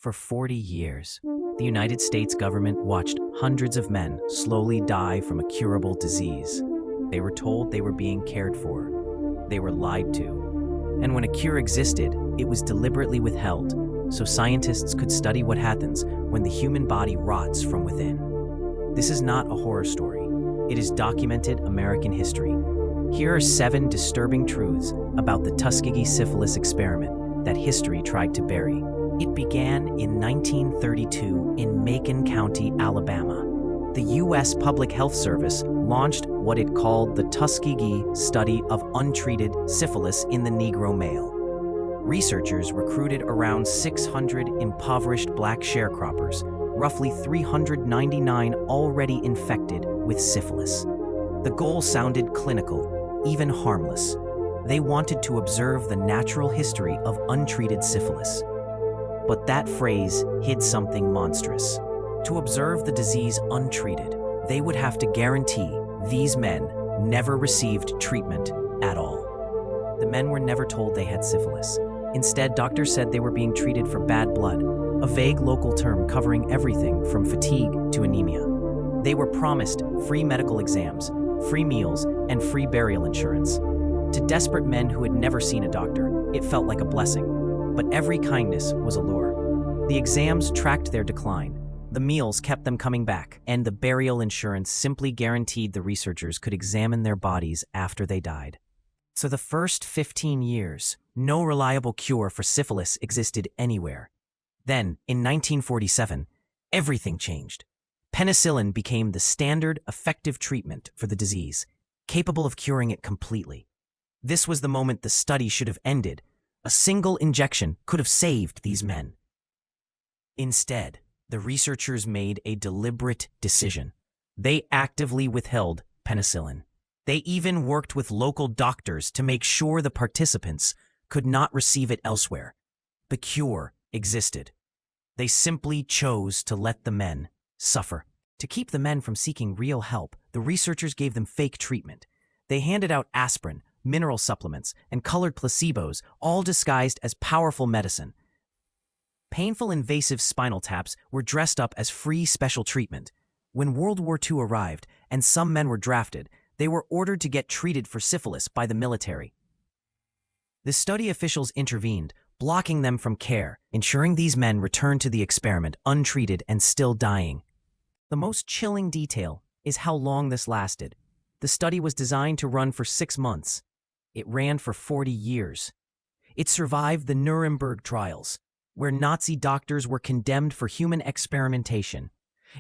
For 40 years, the United States government watched hundreds of men slowly die from a curable disease. They were told they were being cared for. They were lied to. And when a cure existed, it was deliberately withheld, so scientists could study what happens when the human body rots from within. This is not a horror story. It is documented American history. Here are 7 disturbing truths about the Tuskegee Syphilis Experiment that history tried to bury. It began in 1932 in Macon County, Alabama. The U.S. Public Health Service launched what it called the Tuskegee Study of Untreated Syphilis in the Negro Male. Researchers recruited around 600 impoverished black sharecroppers, roughly 399 already infected with syphilis. The goal sounded clinical, even harmless. They wanted to observe the natural history of untreated syphilis. But that phrase hid something monstrous. To observe the disease untreated, they would have to guarantee these men never received treatment at all. The men were never told they had syphilis. Instead, doctors said they were being treated for bad blood, a vague local term covering everything from fatigue to anemia. They were promised free medical exams, free meals, and free burial insurance. To desperate men who had never seen a doctor, it felt like a blessing. But every kindness was a lure. The exams tracked their decline, the meals kept them coming back, and the burial insurance simply guaranteed the researchers could examine their bodies after they died. So the first 15 years, no reliable cure for syphilis existed anywhere. Then, in 1947, everything changed. Penicillin became the standard, effective treatment for the disease, capable of curing it completely. This was the moment the study should have ended. A single injection could have saved these men. Instead, the researchers made a deliberate decision. They actively withheld penicillin. They even worked with local doctors to make sure the participants could not receive it elsewhere. The cure existed. They simply chose to let the men suffer. To keep the men from seeking real help, the researchers gave them fake treatment. They handed out aspirin, mineral supplements, and colored placebos, all disguised as powerful medicine. Painful invasive spinal taps were dressed up as free special treatment. When World War II arrived and some men were drafted, they were ordered to get treated for syphilis by the military. The study officials intervened, blocking them from care, ensuring these men returned to the experiment untreated and still dying. The most chilling detail is how long this lasted. The study was designed to run for 6 months. It ran for 40 years. It survived the Nuremberg trials, where Nazi doctors were condemned for human experimentation.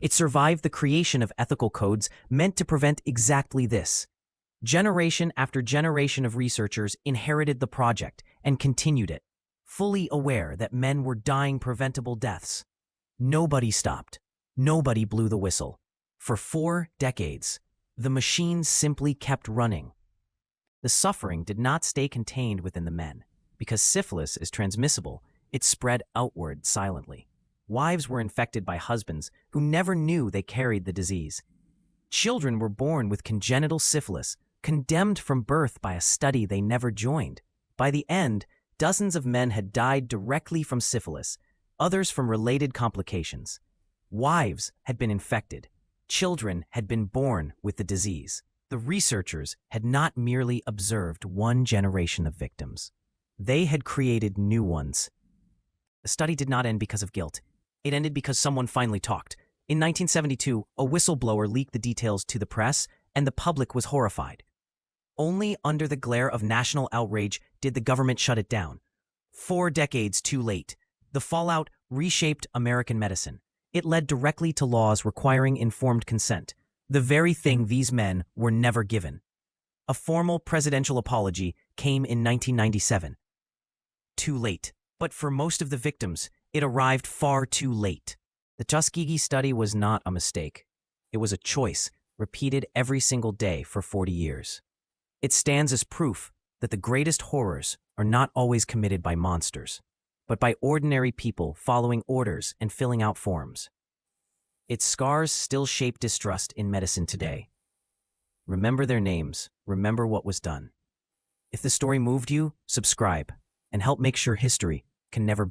It survived the creation of ethical codes meant to prevent exactly this. Generation after generation of researchers inherited the project and continued it, fully aware that men were dying preventable deaths. Nobody stopped. Nobody blew the whistle. For 4 decades, the machine simply kept running. The suffering did not stay contained within the men. Because syphilis is transmissible, it spread outward silently. Wives were infected by husbands who never knew they carried the disease. Children were born with congenital syphilis, condemned from birth by a study they never joined. By the end, dozens of men had died directly from syphilis, others from related complications. Wives had been infected. Children had been born with the disease. The researchers had not merely observed one generation of victims. They had created new ones. The study did not end because of guilt. It ended because someone finally talked. In 1972, a whistleblower leaked the details to the press, and the public was horrified. Only under the glare of national outrage did the government shut it down. 4 decades too late, the fallout reshaped American medicine. It led directly to laws requiring informed consent, the very thing these men were never given. A formal presidential apology came in 1997. Too late. But for most of the victims, it arrived far too late. The Tuskegee study was not a mistake. It was a choice, repeated every single day for 40 years. It stands as proof that the greatest horrors are not always committed by monsters, but by ordinary people following orders and filling out forms. Its scars still shape distrust in medicine today. Remember their names. Remember what was done. If the story moved you, subscribe and help make sure history can never